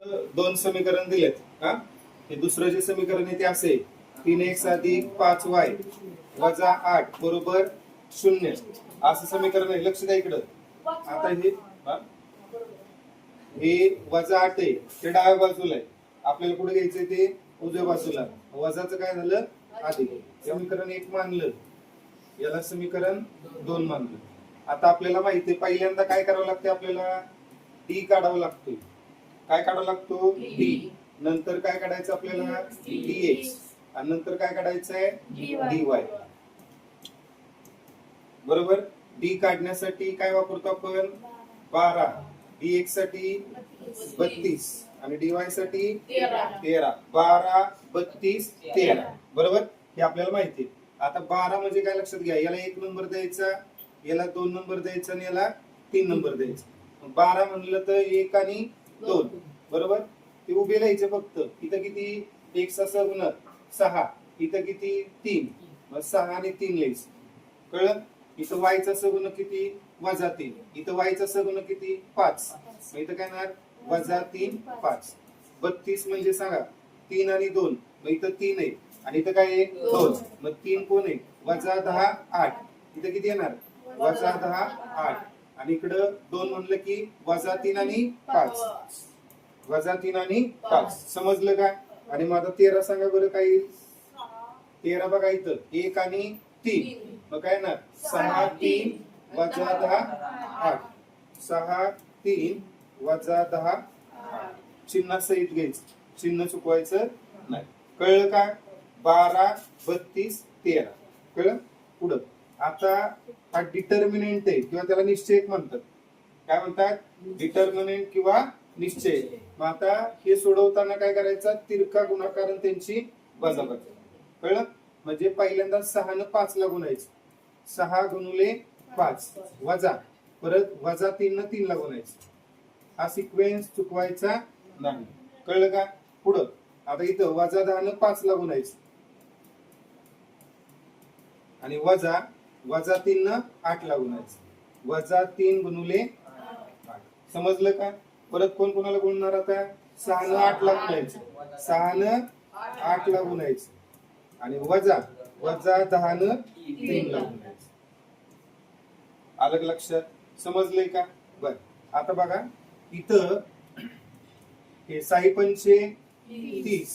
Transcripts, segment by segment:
दोन समीकरण दिलेत हा. हे दुसरं जे समीकरण आहे ते असे 3x अधिक 5y वजा 8 बरोबर 0 असं समीकरण आहे. लक्ष द्या इकडं. आता हे वजा 8 आहे ते डाव्या बाजूला आहे. आपल्याला कुठे घ्यायचंय ते उजव्या बाजूला. वजाचं काय झालं अधिक. समीकरण 1 मानलं, याला समीकरण 2 मानलं. आता आपल्याला माहिती आहे पहिल्यांदा काय करावं लागतं, आपल्याला डी काढावं लागतो. काय काढावा लागतो डी. नंतर काय काढायचं आपल्याला dx आणि नंतर काय काढायचं आहे dy. बरोबर. डी काढण्यासाठी काय वापरतो आपण 12, dx साठी 32 आणि dy साठी 13. 12 32 13 बरोबर. हे आपल्याला माहिती आहे. आता 12 म्हणजे काय लक्षात घ्या, याला 1 नंबर द्यायचा, याला 2 नंबर द्यायचा आणि याला 3 नंबर द्यायचा. 12 म्हणलं तर 1 आणि 2 बरोबर. ते उभे लिहायचे फक्त. इथं किती x असा गुणक 6, इथं किती 3, मग 6 आणि 3 लिहायचं. कळलं. इथं y चा सगुणक किती -3, इथं y चा सगुणक किती 5, मग इथं काय येणार -3 5. 32 म्हणजे सांगा 3 आणि 2, मग इथं 3 आहे आणि इथं काय आहे 2, मग 3 कोण आहे -10 8, इथं किती येणार -10 8 आणि इकडं 2 म्हणलं की -3 आणि 5, -3 आणि 5. समजलं का. आणि माझा 13 सांगा बरं काय येईल. 13 बघा इथं 1 आणि 3, मग काय ना 6 3 -10 8, 6 3 -10 8. चिन्ह सहित घ्यायचं, चिन्ह चुकवायचं नाही. कळलं का. 12 32 13 कळलं. पुढं आता हा डिटर्मिनंट आहे किंवा त्याला निश्चयक म्हणतात. काय म्हणतात डिटर्मिनंट किंवा निश्चय. मग आता हे सोडवताना काय करायचं, तिरका गुणाकार त्यांची वजाबाकी. कळलं. म्हणजे पहिल्यांदा 6 न 5 ला गुणायचं, 6 गुणुले 5 वजा, परत -3 न 3 ला गुणायचं. हा सिक्वेन्स चुकवायचा नाही. कळलं का. पुढं आता इथं -10 न 5 ला गुणायचं आणि -3 न 8 ला गुणायचं. -3 गुणुले 8. समजलं का. परत कोण कोणाला गुणणार आता 6 न 8 ला गुणायचं, 6 न 8 ला गुणायचं आणि -10 न 3 ला गुणायचं. आलं लक्षात. समजलंय का. बर. आता बघा इथं हे 6 पंचे 30,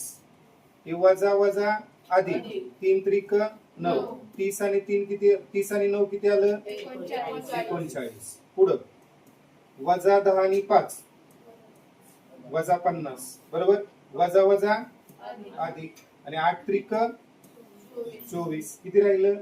हे वजा अधिक 3 त्रिक 9, 30 आणि 3 किती, 30 आणि 9 किती आलं 39. पुढं -10 आणि 5 -50 बरोबर. वजा अधिक आणि 8 त्रिक 24 किती राहिलं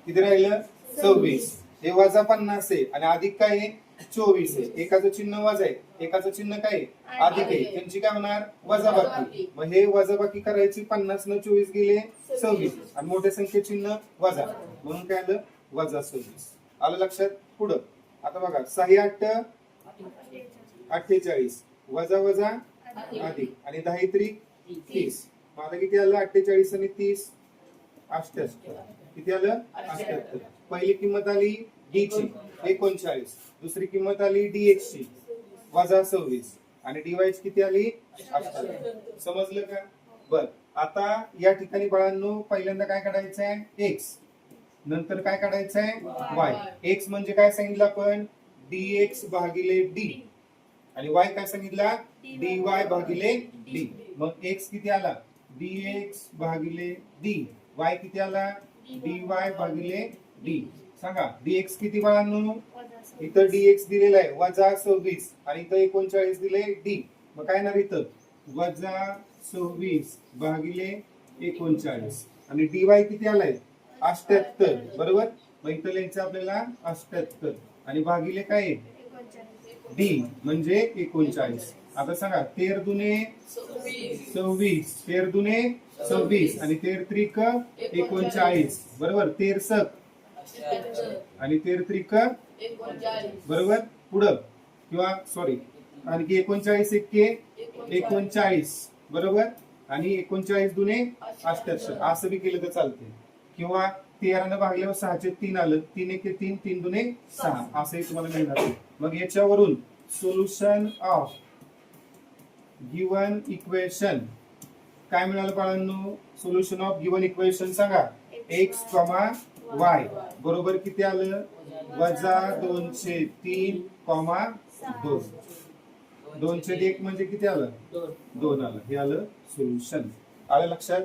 किती राहिलं 26. हे -50 आहे आणि अधिक काय आहे 24 आहे. एकाचं चिन्ह वजा आहे, एकाचं चिन्ह काय अधिक आहे. त्यांची काय होणार वजाबाकी. मग हे वजाबाकी करायची. 50 न 24 गेले 26 आणि मोठ्या संख्ये चिन्ह वजा, म्हणून काय आलं -26. आलं लक्षात. पुढं आता बघा 6 8 48 वजा अधिक आणि 10 त्रिक 30. मग आता किती आलं 48 आणि 30 78. किती आलं 78. पहिली किंमत आली डी ची 39, दुसरी किंमत आली dx ची -26 आणि dy ची किती आली 78. समजलं का. बर. आता या ठिकाणी बाळांनो पहिल्यांदा काय काढायचं आहे x, नंतर काय काढायचं आहे y. x म्हणजे काय सांगितलं आपण dx भागिले d आणि y काय सांगितलं dy भागिले d. मग x किती आला dx भागिले d, y किती आला dy भागिले d. सांगा dx किती बाळांनो. इथं dx दिलेला आहे -26 आणि इथं 39 दिले d. मग काय येणार इथं -26 भागिले 39 आणि dy किती आलाय 78 बरोबर. मग इथं लिहायचं आपल्याला 78 आणि भागिले काय d म्हणजे 39. आता सांगा 13 दुने 26, 13 दुने 26 आणि 13 त्रिक 39 बरोबर. 13 सक आणि 13 त्रिक बरोबर. पुढं किंवा सॉरी आणखी 39 एक्के 39 बरोबर आणि 39 दुने 78. असं बी केलं तर चालते. किंवा 13 भागल्यावर 6चे 3 आलं, 3 एके 3, 3 दुने 6 असंही तुम्हाला मिळणार. मग याच्यावरून सोल्युशन ऑफ गिवन इक्वेशन काय मिळालं बाळांनो? सोल्युशन ऑफ गिवन इक्वेशन सांगा. x, y बरोबर किती आलं? वजा 203, 2. 2/1 म्हणजे किती आलं? 2 आलं. हे आलं सोल्युशन. आलं लक्षात?